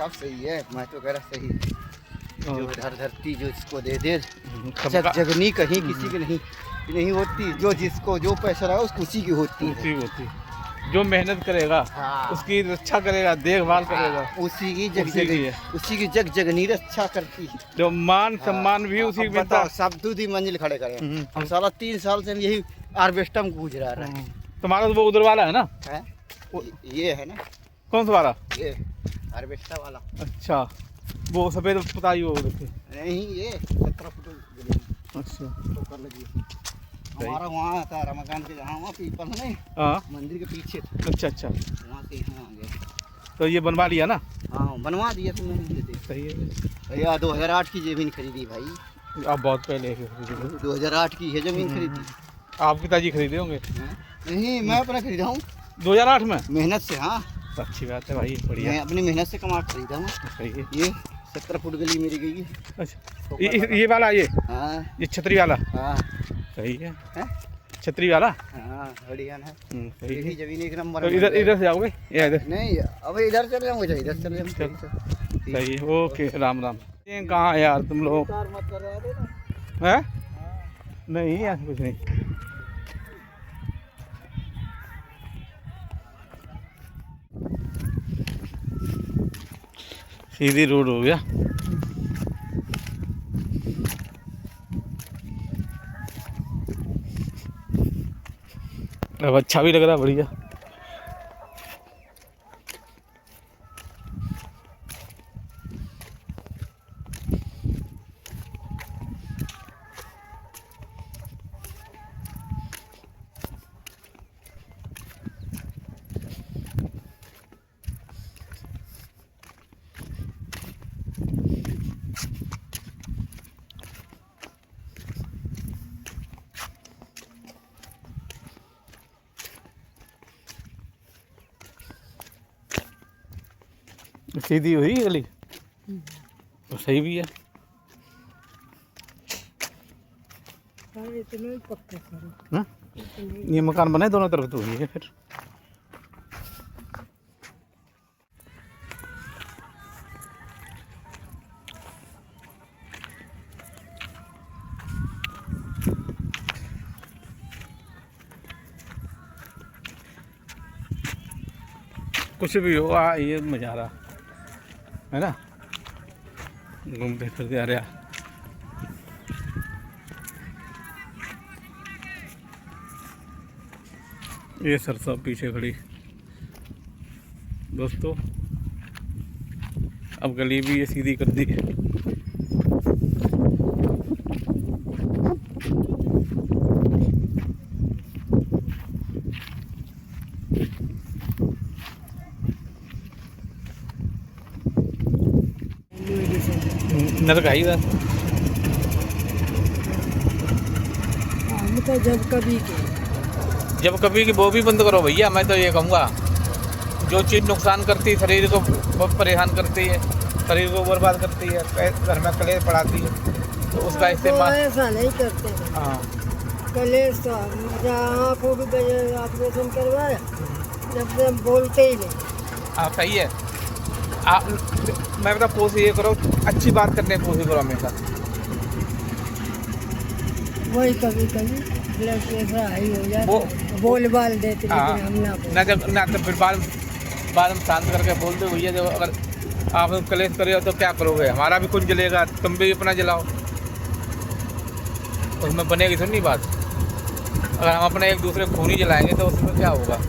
सब सही है, मैं तो कह रहा सही है। जो धर धरती जो इसको दे दे, सबका जगनी कहीं किसी की नहीं होती। जो जिसको जो पैसा रहा उसको उसी की होती है। होती जो मेहनत करेगा उसकी रक्षा करेगा, देखभाल करेगा, उसी की उसी की है। जग जगनी रक्षा करती है। जो मान सम्मान भी उसी अब में बताओ, सब दूधी मंजिल खड़े करें। हम साला 3 साल से यही हार्वेस्टर में गुजरा रहा है। तुम्हारा तो वो उधर वाला है ना? है? ये है ना, कौन सा वाला? ये हार्वेस्टर वाला। अच्छा, वो सफेद पुताई वो देखे नहीं, ये 17 फुट जमीन। अच्छा, तो कर लगी। हमारा वहाँ था रमाकांत के, जहाँ वहाँ पीपल नहीं, हाँ मंदिर के पीछे था। अच्छा अच्छा, वहाँ से यहाँ आ गए। तो ये बनवा लिया ना? हाँ, बनवा दिया तुमने। सही है भैया 2008 की जमीन खरीदी भाई। आप बहुत पहले खरीदे। 2008 की है जमीन खरीदी। आप पिताजी खरीदे होंगे? नहीं, मैं अपना खरीदा हूँ 2008 में। मेहनत से। हाँ, अच्छी बात है भाई, बढ़िया। मैं अपनी मेहनत से कमा कर खरीदा हूँ। सही है। ये 17 फुट गली मेरी गई। अच्छा, ये वाला, हाँ, ये छतरी वाला। हाँ, सही है, हैं? छतरी वाला। हाँ, बढ़िया है। सही है। यही जमीन एक नंबर। तो इधर से जाओगे या इधर? नहीं, अब इधर चले जाऊँगा, इधर चले जाऊँगा। सही है, ओके, राम राम। ये कहाँ है यार तुम लोग? मत करवा देना। हैं? नहीं ऐसा कुछ नहीं। सीधी रोड हो गया। अब अच्छा भी लग रहा है, बढ़िया। सीधी हुई गली तो सही भी है। हाँ? ये मकान बने दोनों तरफ तो हुई है फिर। कुछ भी हो, ये मजा आ रहा है ना, घूमते फिरते आ रहा। ये सरसों पीछे खड़ी दोस्तों, अब गली भी ये सीधी कर दी है। नरक आई था तो जब कभी की वो भी बंद करो भैया। मैं तो ये कहूँगा, जो चीज़ नुकसान करती है शरीर को, बहुत परेशान करती है, शरीर को बर्बाद करती है, घर में कलेश पड़ाती है, तो उसका इस्तेमाल ऐसा नहीं करते। हाँ, कलेश तो आँखों की ऑपरेशन करवाया, जब से बोलते ही नहीं। हाँ सही है। आप, मैं बता, कोशिश ये करो, अच्छी बात करने की कोशिश करो हमेशा। वही कभी कभी ब्लड प्रेशर हाई हो जाता है, बोल बाल देते, लेकिन हम ना जब ना तो फिर बाद में शांत करके बोल दो भैया, जब अगर आप कलेश करे हो तो क्या करोगे, हमारा भी कुछ जलेगा, तुम भी अपना जलाओ, उसमें बनेगी थोड़ी नहीं बात। अगर हम अपने एक दूसरे खून ही जलाएंगे तो उसमें क्या होगा।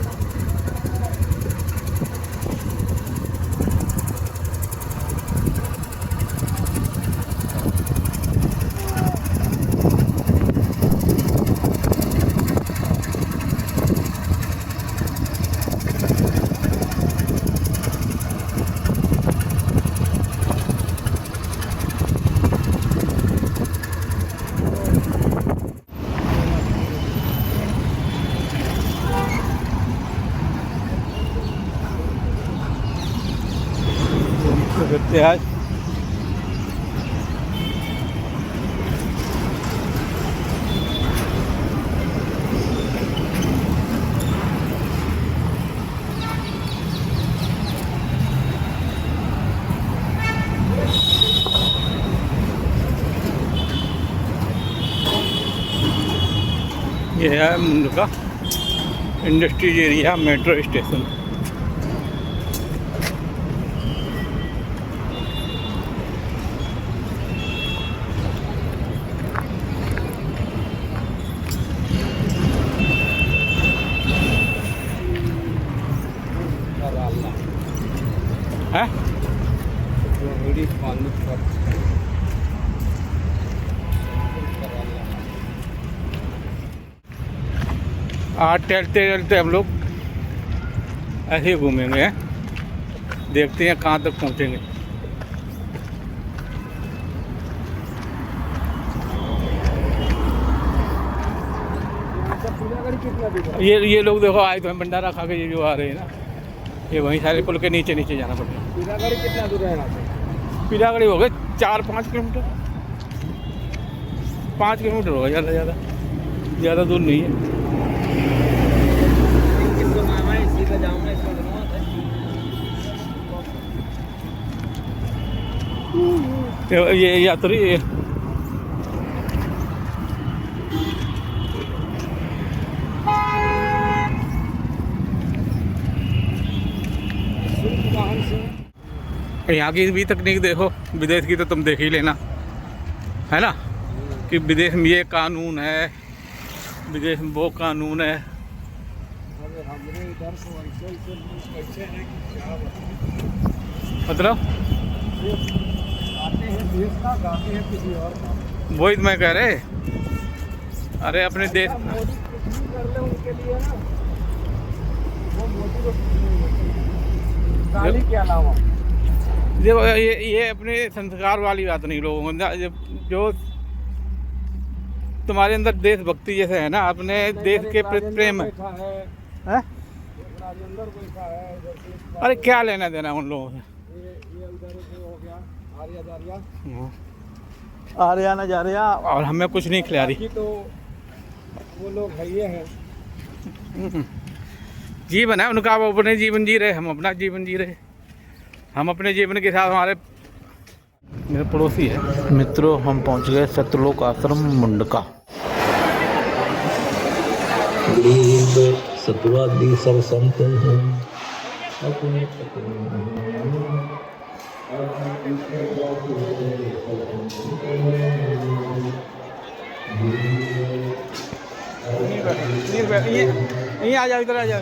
करते आज ये है Mundka industries area metro station. है आज टहलते टहलते हम लोग ऐसे ही घूमेंगे, देखते हैं कहाँ तक पहुँचेंगे। ये लोग देखो आए तो हम भंडारा खा के ये जो आ रहे हैं ना, ये वहीं सारे पुल के नीचे नीचे जाना पड़ता है। पीलागढ़ी कितना दूर है यहाँ से? पीलागढ़ी हो गए 4-5 किलोमीटर, 5 किलोमीटर होगा, ज़्यादा दूर नहीं है। ये यात्री यहाँ की भी तकनीक देखो, विदेश की तो तुम देख ही लेना, है ना, कि विदेश में ये कानून है, विदेश में वो कानून है। मतलब वही तो मैं कह रहे, अरे अपने देश क्या नाम है? देखो ये अपने संस्कार वाली बात नहीं लोगों को, जो तुम्हारे अंदर देशभक्ति जैसे है ना, अपने देश के प्रति प्रेम है। अरे क्या लेना देना उन लोगों से, आर्या ना जा रहा और हमें कुछ नहीं खिला रही। तो वो लोग है ये है, जीवन है उनका, वो अपने जीवन जी रहे, हम अपना जीवन जी रहे। हम अपने जीवन के साथ, हमारे मेरे पड़ोसी है। मित्रों, हम पहुंच गए सतलोक आश्रम मुंडका। सतवादी सब संत हैं अपने यहीं आ जाओ, इधर आ जाओ,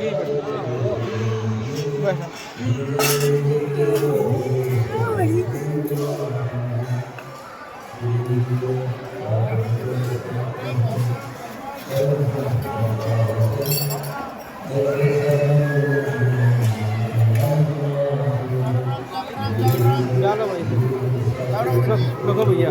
चलो भाई, देखो भैया,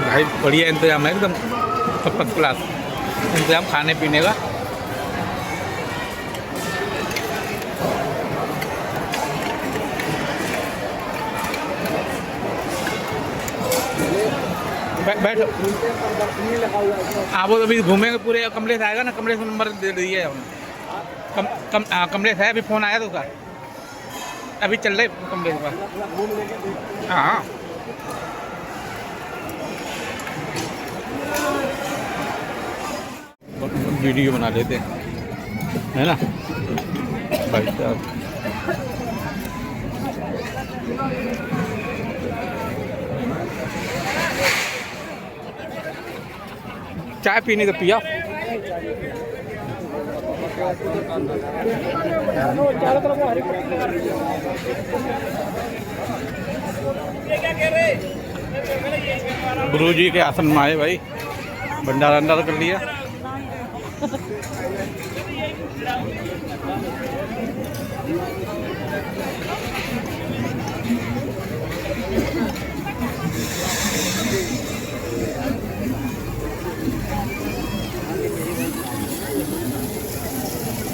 भाई बढ़िया इंतजाम है एकदम, फर्स्ट क्लास इंतजाम खाने पीने का। बैठो, आप वो अभी घूमेंगे पूरे, कमरे से आएगा ना, कमरे से नंबर दे दिए हमने। कमलेश है, अभी फ़ोन आया तो उसका, अभी चल रहे कमलेश का। हाँ वीडियो बना लेते हैं, है ना भाई साहब। चाय पीनी तो पिया। गुरुजी के आसन में आए भाई, भंडारा अंडारा कर लिया।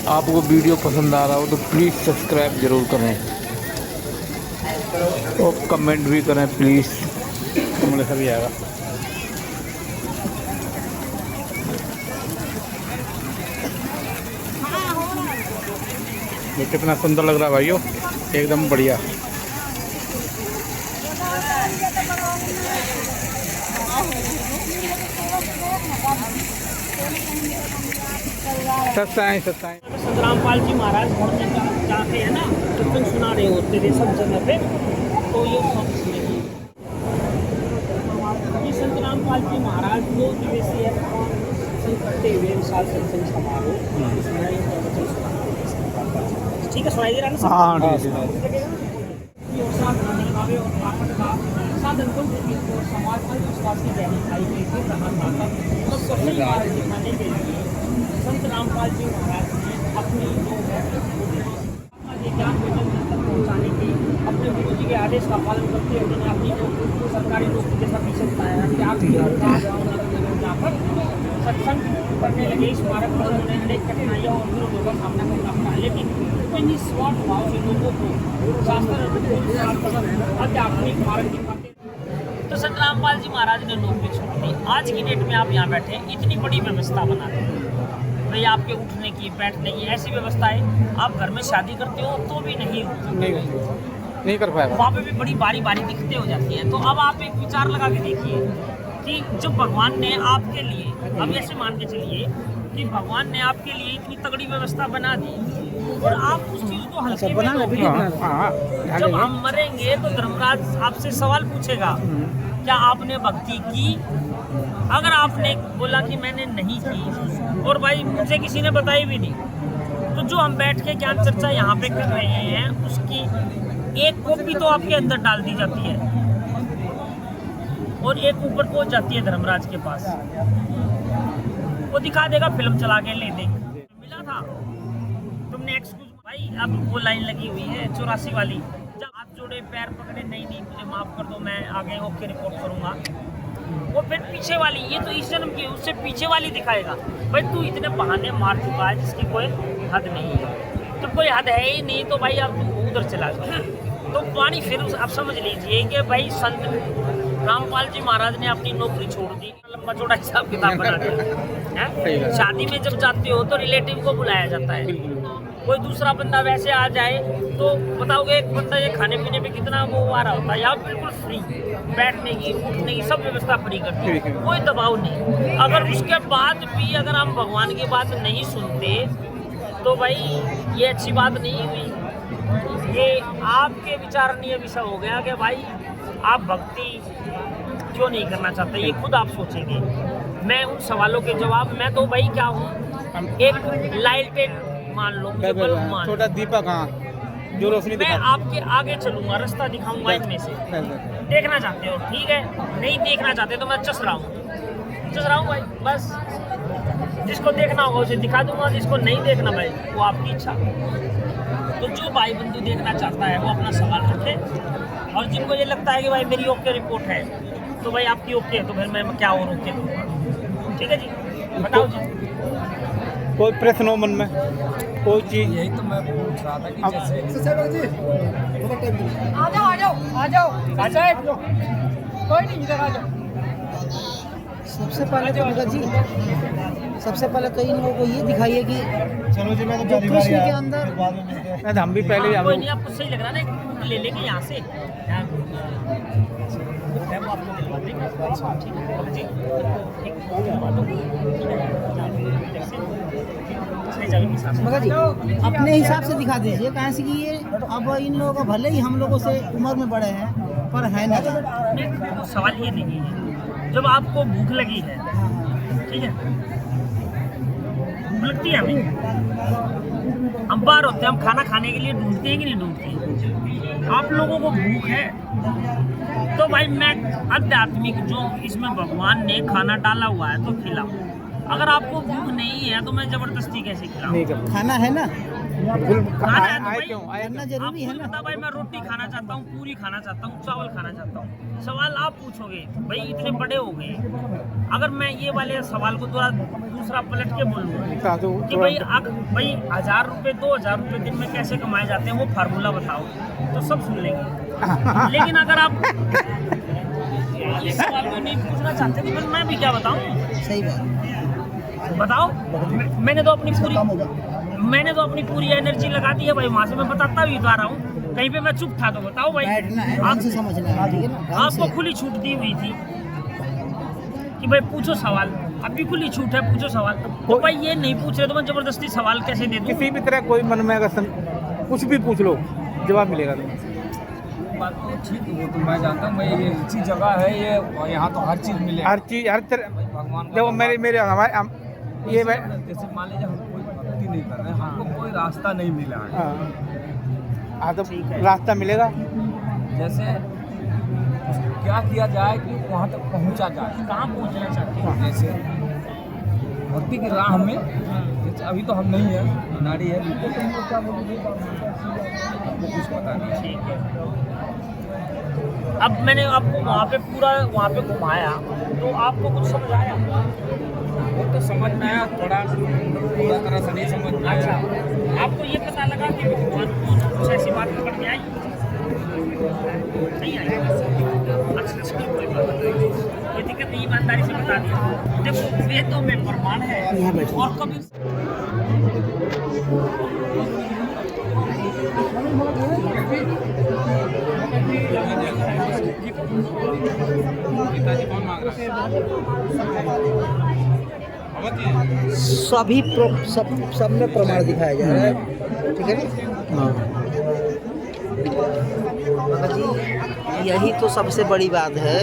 आपको वीडियो पसंद आ रहा हो तो प्लीज़ सब्सक्राइब ज़रूर करें और कमेंट भी करें प्लीज़, कमेंट सभी आएगा। ये कितना सुंदर लग रहा है भाइयों, एकदम बढ़िया। सत्साई रामपाल जी महाराज घर में जाते हैं ना, कीर्तन सुना रहे होते थे सब जगह पे, तो ये सब संत रामपाल जी महाराज को दिवसीय करते हुए विशाल सत्संग समारोह, ठीक है सुनाई दे रहा है ना? हाँ साधन को समाज में विश्वास की जानकारी के लिए दिखाने के लिए संत रामपाल जी महाराज ने अपनी जो ज्ञान तक पहुँचाने की अपने गुरु जी के आदेश का पालन करते हुए उन्होंने अपनी जो सरकारी नौकरी जैसा पीछे बताया त्याग जाकर सत्संग करने लगे। स्मारक पर उन्होंने अनेक कठिनाइयों और विरोधों का सामना करना पड़ा, लेकिन निस्वार्थ भाव से लोगों को शास्त्र आध्यात्मिक मार्ग दिखाते। तो संत रामपाल जी महाराज ने नौकरी छोड़ दी। आज की डेट में आप यहाँ बैठे इतनी बड़ी व्यवस्था बना दी भाई, आपके उठने की बैठने की ऐसी व्यवस्था है। आप घर में शादी करते हो तो भी नहीं कर पाएगा, वहाँ पे भी बड़ी बारी बारी दिक्कतें हो जाती हैं। तो अब आप एक विचार लगा के देखिए कि जब भगवान ने आपके लिए, अब ऐसे मान के चलिए कि भगवान ने आपके लिए इतनी तगड़ी व्यवस्था बना दी और आप उस चीज़ को हल्के में लोगे। जब हम मरेंगे तो धर्मराज आपसे सवाल पूछेगा, क्या आपने भक्ति की? अगर आपने बोला कि मैंने नहीं की और भाई मुझे किसी ने बताई भी नहीं, तो जो हम बैठ के ज्ञान चर्चा यहाँ पे कर रहे हैं उसकी एक कॉपी तो आपके अंदर डाल दी जाती है और एक ऊपर पहुँच जाती है धर्मराज के पास, वो दिखा देगा फिल्म चला के, ले देगा मिला था तुमने एक्सक्यूज भाई। अब वो लाइन लगी हुई है 84 वाली, जब हाथ जोड़े पैर पकड़े, नहीं मुझे माफ़ कर दो, मैं आगे ओके रिपोर्ट करूँगा। वो फिर पीछे वाली, ये तो इस जन्म की, उससे पीछे वाली दिखाएगा भाई तू इतने बहाने मार चुका है जिसकी कोई हद नहीं है, तो कोई हद है ही नहीं, तो भाई अब तू उधर चला जाओ। तो पानी फिर आप समझ लीजिए कि भाई संत रामपाल जी महाराज ने अपनी नौकरी छोड़ दी, लंबा चौड़ा हिसाब किताब बना दिया। शादी में जब जाते हो तो रिलेटिव को बुलाया जाता है, कोई दूसरा बंदा वैसे आ जाए तो बताओगे एक बंदा ये खाने पीने पे कितना वो आ रहा होता है, यहाँ बिल्कुल फ्री, बैठने की उठने की सब व्यवस्था फ्री करती है, कोई दबाव नहीं। अगर उसके बाद भी अगर हम भगवान की बात नहीं सुनते तो भाई ये अच्छी बात नहीं हुई। ये आपके विचारणीय विषय हो गया कि भाई आप भक्ति क्यों नहीं करना चाहते, ये खुद आप सोचेंगे। मैं उन सवालों के जवाब, मैं तो भाई क्या हूँ, एक लालटेन मान लो, छोटा दीपक, हाँ जो रोशनी, मैं आपके आगे चलूंगा, रास्ता दिखाऊंगा इनमें से। देखना चाहते हो ठीक है, नहीं देखना चाहते तो मैं चस रहा हूँ भाई, बस जिसको देखना होगा उसे दिखा दूंगा, जिसको नहीं देखना भाई वो आपकी इच्छा। तो जो भाई बंधु देखना चाहता है वो अपना सवाल रखे, और जिनको ये लगता है कि भाई मेरी ओके रिपोर्ट है तो भाई आपकी ओके है, तो फिर मैं क्या और ओके करूँगा। ठीक है जी, बताओ जी, कोई प्रश्न हो मन में, कोई चीज़? यही तो मैं पूछ रहा था कि जैसे सबसे पहले तो भगत जी, सबसे पहले तो इन लोगों को ये दिखाइए कि चलो जी, मैं जो कृष्ण के अंदर हम भी पहले हम कोई लोग नहीं, आपको सही लग रहा है ना, ले लेंगे यहाँ से वो आपको दिलवा देंगे। ठीक है जी, ठीक दिलवा दो। भगत जी अपने हिसाब से दिखा दीजिए, कहाँ से कि ये अब इन लोगों को भले ही हम लोगों से उम्र में बड़े हैं पर है ना। तो सवाल ये नहीं है, जब आपको भूख लगी है, ठीक है, भूख लगती है हमें, हम बाहर होते हैं, हम खाना खाने के लिए ढूंढते हैं कि नहीं ढूंढते? आप लोगों को भूख है तो भाई मैं आध्यात्मिक जो इसमें भगवान ने खाना डाला हुआ है तो खिलाओ। अगर आपको भूख नहीं है तो मैं जबरदस्ती कैसे खिलाऊं? खाना है ना, खाना है तो आए भाई, क्यों आए खाना जरूरी है आपको ना। पता भाई, मैं रोटी खाना चाहता हूँ, पूरी खाना चाहता हूँ, चावल खाना चाहता हूँ। सवाल आप पूछोगे भाई, इतने बड़े हो गए, अगर मैं ये वाले सवाल को थोड़ा दूसरा पलट के बोलूँ तो कि भाई 1000 रुपये 2000 रुपये दिन में कैसे कमाए जाते हैं, वो फार्मूला बताओ, तो सब सुन लेंगे। लेकिन अगर आप इस सवाल को नहीं पूछना चाहते तो फिर मैं भी क्या बताऊँ? सही बात, बताओ। मैंने तो अपनी पूरी एनर्जी लगा दी है भाई, वहाँ से मैं बताता भी तो आ रहा हूँ। कहीं पे मैं चुप था तो बताओ भाई, बैठना है, ढंग से समझना है, ठीक है ना। ढंग से। आपको खुली छूट दी हुई थी कि भाई पूछो सवाल, अभी खुली छूट है, पूछो सवाल। तो भाई ये नहीं पूछ रहे तो मैं जबरदस्ती सवाल कैसे दे दूँ? किसी भी तरह कोई मन में अगर कुछ भी पूछ लो जवाब मिलेगा। बात तो ठीक है, वो तो मैं जानता हूँ भाई, ये अच्छी जगह है ये, और यहाँ तो हर चीज़ मिले, हर चीज हर तरह। भगवान देखो मेरे हमारे ये मैं जैसे मान लीजिए हम कोई भक्ति नहीं कर रहे हैं, हमको कोई रास्ता नहीं मिला है, हाँ तो रास्ता मिलेगा। जैसे क्या किया जाए कि वहाँ तक पहुँचा जाए, कहाँ पहुँचना चाहते हैं? जैसे भक्ति की राह में, जैसे अभी तो हम नहीं है, नारी है, आपको कुछ पता नहीं। ठीक है, अब मैंने आपको वहाँ पे पूरा वहाँ पे घुमाया तो आपको कुछ समझ आया? वो तो समझ में आया, थोड़ा पूरा तरह से नहीं समझ में आया। आपको ये पता लगा कि भगवान को कुछ ऐसी बात पकड़ में आई? नहीं आई? अच्छा चलो कोई बात नहीं, ये दिक्कत नहीं, ईमानदारी से बता दिया। देखो वेदों में प्रमाण है, और कभी सब में प्रमाण दिखाया जा रहा है, ठीक है ना। भगत जी यही तो सबसे बड़ी बात है,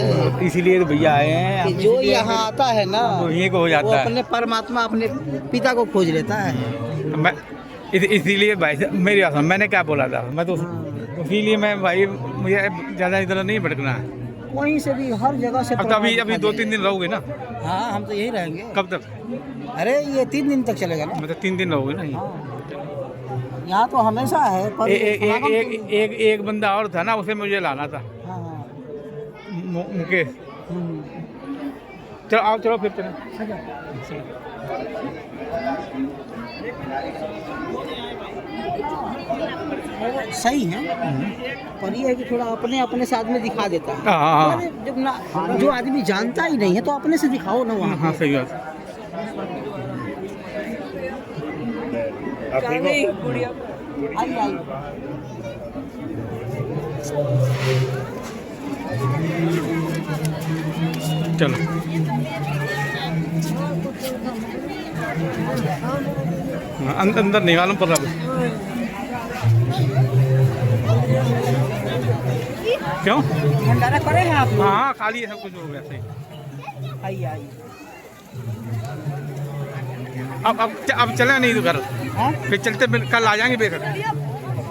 इसीलिए तो भैया आए हैं कि जो यहाँ आता है ना तो यहीं को हो वो जाता है। अपने परमात्मा अपने पिता को खोज लेता है। मैं इसीलिए भाई मेरी बात मैंने क्या बोला था, मैं तो इसीलिए मैं भाई मुझे ज़्यादा इधर नहीं भटकना है। वहीं से भी हर जगह से अब तो अभी 2-3 दिन रहोगे ना? हाँ हम तो यही रहेंगे। कब तक? अरे ये 3 दिन तक चलेगा ना। मतलब 3 दिन रहोगे ना? यहाँ तो हमेशा है पर एक बंदा और था ना, उसे मुझे लाना था, हाँ, हाँ। मुकेश। चलो आओ, चलो फिर चलो। सही है, पर ये है कि थोड़ा अपने अपने से आदमी दिखा देता है। हाँ। अरे जब ना जो आदमी जानता ही नहीं है तो अपने से दिखाओ ना वहाँ। हाँ सही बात। आई आई चलो अंदर नहीं मालूम पड़ रहा। क्यों? भंडारा करे हैं आप? हाँ खाली है, सब कुछ हो गया सही। आई आई अब चले नहीं तो घर, हाँ? फिर चलते कल आ जाएंगे बेकर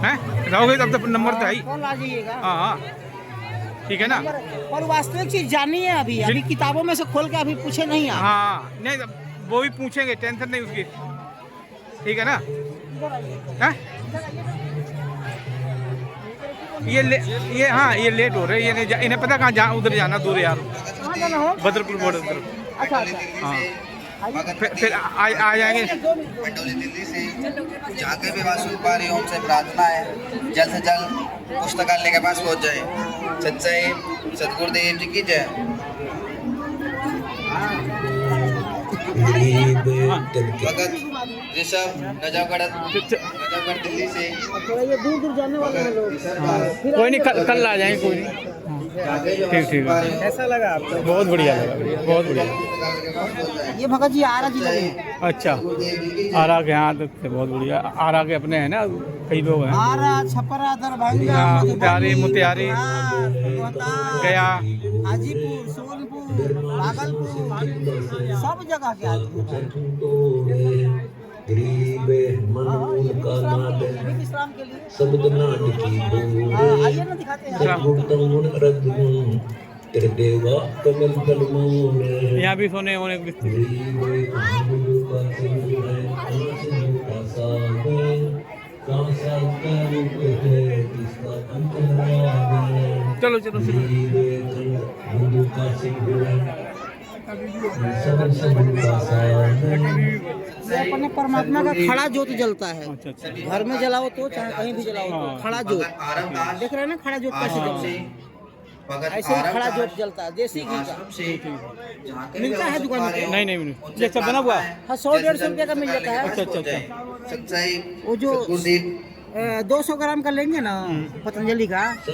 हैं, रहोगे तब तक नंबर तो है ही। कल आ जाइएगा। हाँ हाँ ठीक है ना। और वास्तविक चीज जानी है, अभी किताबों में से खोल के अभी पूछे नहीं आप। हाँ नहीं वो भी पूछेंगे, टेंशन नहीं उसकी, ठीक है ना। हैं? ये हाँ ये लेट हो रहे हैं, ये इन्हें पता कहाँ उधर जाना दूर यार, बदरपुर बॉर्डर तरफ। अच्छा अच्छा हाँ फिर आ जाएंगे। मंडोली दिल्ली से जाके भी वासुदेव ओम से प्रार्थना है जल्द से जल्द पुस्तकालय के पास पहुंच जाए। सच्चाई सतगुरुदेव जी की जय। गरीब तिनके भगत ऋषभ नजफगढ़ दिल्ली से थोड़ा ये दूर दूर जाने वाले हैं लोग। कोई नहीं, कल आ जाएंगे, कोई नहीं। ठीक ठीक है। कैसा लगा आपको? बहुत बढ़िया लगा, बहुत बढ़िया। ये भगत जी आरा जिले में। अच्छा, आरा के यहाँ तक से बहुत बढ़िया। आरा के अपने हैं ना, कई लोग हैं। आरा, छपरा, दरभंगा, हाँ, मधुबनी, मोतिहारी, बिहार, रोहतास, गया, हाजीपुर, सोनपुर, भागलपुर, सब जगह के आदमी हैं। गरीब मनमूल का नाद विश्राम के लिए शब्द नाद की आइए ना दिखाते हैं। तेरे देवा कमल कलमों में यहाँ भी सोने होने की गरीब मनमूल का सिंह है का साग कहाँ सा का रूप है किसका अंत है। चलो चलो चलो। हिंदू का सिंह है सब का साग ये अपने परमात्मा का खड़ा ज्योत जलता है। अच्छा अच्छा। घर में जलाओ तो चाहे कहीं भी जलाओ तो खड़ा ज्योत देख रहे हैं ना, खड़ा ज्योत कैसे जलता है, ऐसे ही खड़ा ज्योत जलता है। देसी घी का मिलता है दुकान में। नहीं नहीं, ये सब बना हुआ। हाँ, 100-150 रुपये का मिल जाता है। अच्छा अच्छा अच्छा। सच्चाई वो जो 200 ग्राम का लेंगे ना पतंजलि का, तो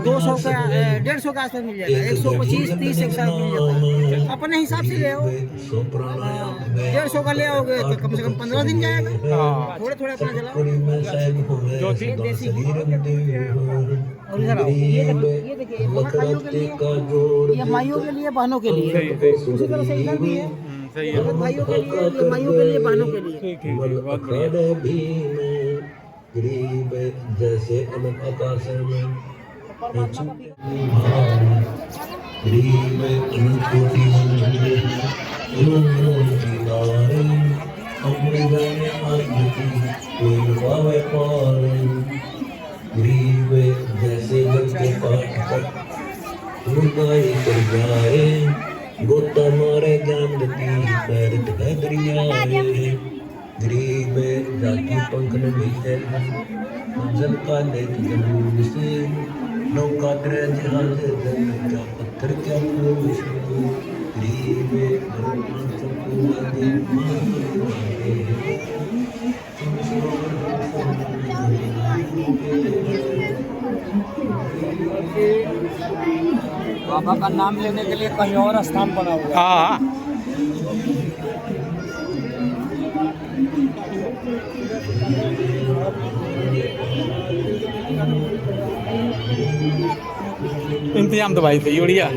200 का 150 का आसपास मिल जाएगा। 125, 30 एक साथ मिल जाता है। अपने हिसाब से ले आओ। 150 का ले आओगे तो कम से कम 15 दिन जाएगा। थोड़े थोड़े अपना जलाओ। जो थी देसी घी। और इधर आओ, ये देखिए, भाइयों के लिए, ये माइयों के लिए, बहनों के लिए। उसी तरह से इधर भी है, सही है। भाइयों के लिए, ये माइयों के लिए, बहनों के लिए। ठीक ठीक ठीक, बहुत बढ़िया। गरीब जैसे अनंत आकाश में गरीब अनंत कोटि की नारे अपने गाने आदमी कोई लुभावे पार। गरीब जैसे जल के पाठ तक मुर्गाई कर जाए गोता मारे ज्ञान गति पैर है दरियाए। गरीब जाति पंख न बीते मंजिल का लेक जरूर से नौका तेरे जहाज क्या पत्थर क्या फूस। गरीब भगवान सबको आगे बाबा का नाम लेने के लिए कहीं और स्थान बना हुआ है। हाँ इंतजाम तो भाई सही बढ़िया है।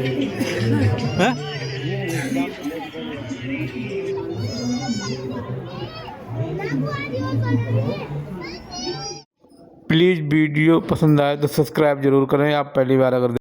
प्लीज़ वीडियो पसंद आए तो सब्सक्राइब जरूर करें। आप पहली बार अगर